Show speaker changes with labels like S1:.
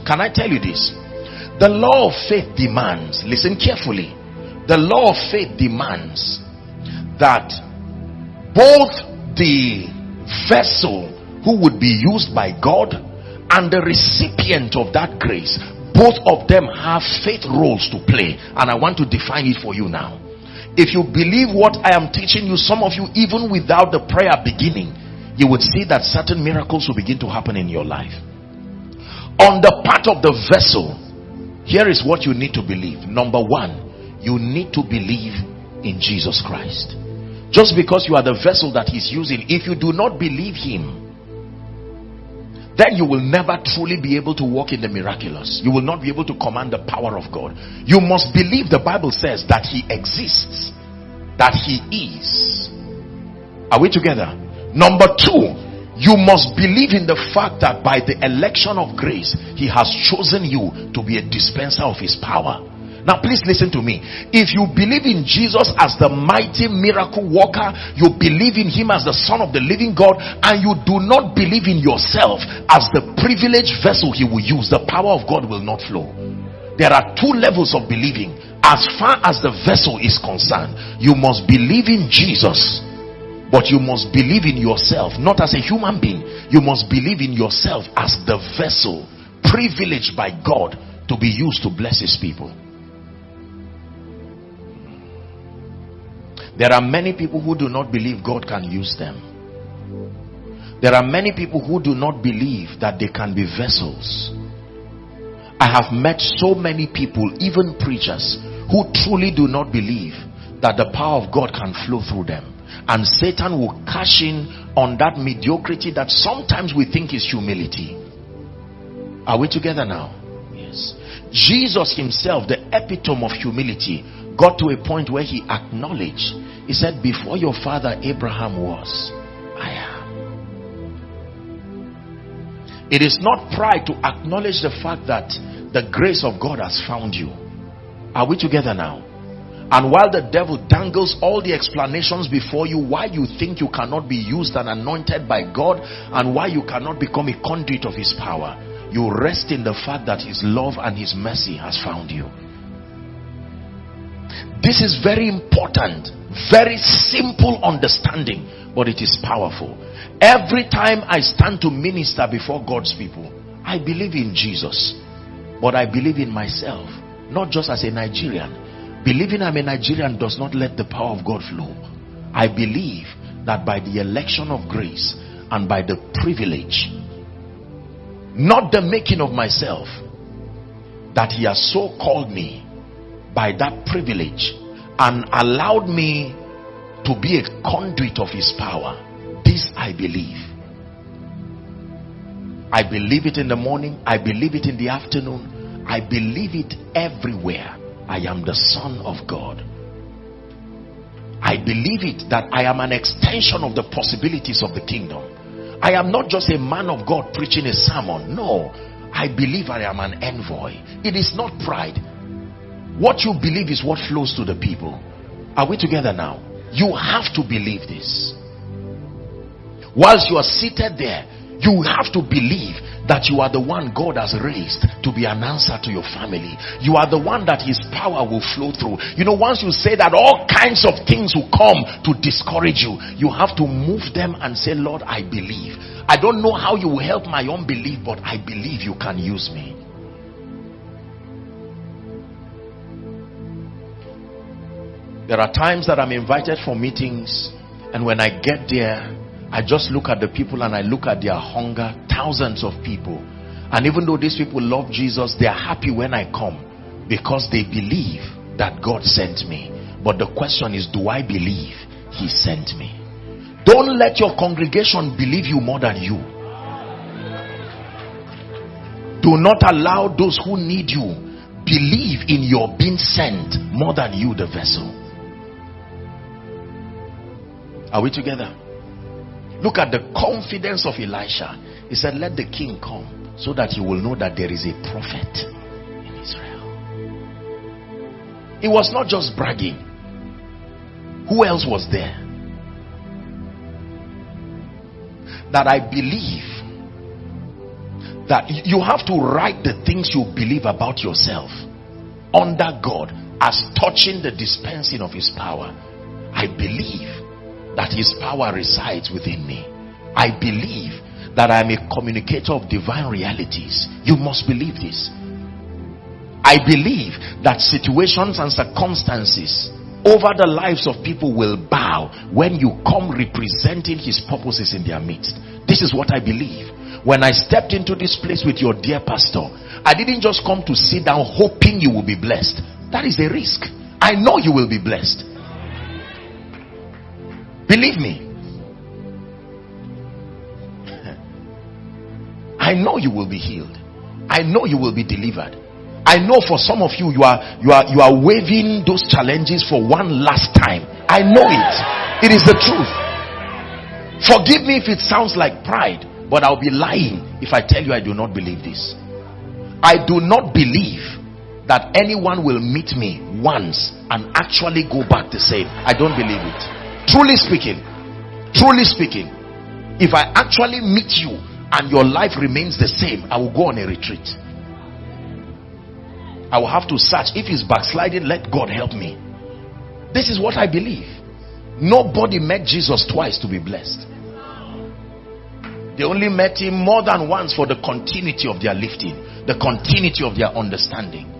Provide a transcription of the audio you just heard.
S1: Can I tell you this? The law of faith demands, listen carefully, the law of faith demands that both the vessel who would be used by God and the recipient of that grace, both of them have faith roles to play. And I want to define it for you now. If you believe what I am teaching you, some of you, even without the prayer beginning, you would see that certain miracles will begin to happen in your life. On the part of the vessel, here is what you need to believe. Number one, you need to believe in Jesus Christ. Just because you are the vessel that he's using, if you do not believe him, then you will never truly be able to walk in the miraculous. You will not be able to command the power of God. You must believe, the Bible says, that he exists, that he is. Are we together? Number two, you must believe in the fact that by the election of grace, he has chosen you to be a dispenser of his power. Now please listen to me. If you believe in Jesus as the mighty miracle worker, you believe in him as the Son of the living God, and you do not believe in yourself as the privileged vessel he will use, the power of God will not flow. There are two levels of believing. As far as the vessel is concerned, you must believe in Jesus, but you must believe in yourself, not as a human being. You must believe in yourself as the vessel privileged by God to be used to bless his people. There are many people who do not believe God can use them. There are many people who do not believe that they can be vessels. I have met so many people, even preachers, who truly do not believe that the power of God can flow through them. And Satan will cash in on that mediocrity that sometimes we think is humility. Are we together now? Yes. Jesus himself, the epitome of humility, got to a point where he acknowledged, he said, before your father Abraham was, I am. It is not pride to acknowledge the fact that the grace of God has found you. Are we together now? And while the devil dangles all the explanations before you why you think you cannot be used and anointed by God, and why you cannot become a conduit of his power, you rest in the fact that his love and his mercy has found you. This is very important, very simple understanding, but it is powerful. Every time I stand to minister before God's people, I believe in Jesus, but I believe in myself, not just as a Nigerian. Believing I'm a Nigerian does not let the power of God flow. I believe that by the election of grace and by the privilege, not the making of myself, that he has so called me by that privilege and allowed me to be a conduit of his power. This I believe. I believe it in the morning, I believe it in the afternoon, I believe it everywhere. I am the Son of God. I believe it that I am an extension of the possibilities of the kingdom. I am not just a man of God preaching a sermon. No, I believe I am an envoy. It is not pride. What you believe is what flows to the people. Are we together now? You have to believe this. Whilst you are seated there, you have to believe that you are the one God has raised to be an answer to your family. You are the one that his power will flow through. You know, once you say that, all kinds of things will come to discourage you. You have to move them and say, Lord, I believe. I don't know how you will help my unbelief, but I believe you can use me. There are times that I'm invited for meetings, and when I get there, I just look at the people and I look at their hunger. Thousands of people. And even though these people love Jesus, they are happy when I come because they believe that God sent me. But the question is, do I believe he sent me? Don't let your congregation believe you more than you. Do not allow those who need you believe in your being sent more than you, the vessel. Are we together? Look at the confidence of Elisha. He said, let the king come so that you will know that there is a prophet in Israel. It was not just bragging. Who else was there? That I believe that you have to write the things you believe about yourself under God as touching the dispensing of his power. I believe that his power resides within me. I believe that I am a communicator of divine realities. You must believe this. I believe that situations and circumstances over the lives of people will bow when you come representing his purposes in their midst. This is what I believe. When I stepped into this place with your dear pastor, I didn't just come to sit down hoping you will be blessed. That is a risk. I know you will be blessed. Believe me. I know you will be healed. I know you will be delivered. I know for some of you, you are waving those challenges for one last time. I know it. It is the truth. Forgive me if it sounds like pride, but I'll be lying if I tell you I do not believe this. I do not believe that anyone will meet me once and actually go back the same. I don't believe it. Truly speaking, if I actually meet you and your life remains the same, I will go on a retreat. I will have to search. If it's backsliding, let God help me. This is what I believe. Nobody met Jesus twice to be blessed. They only met him more than once for the continuity of their lifting, the continuity of their understanding.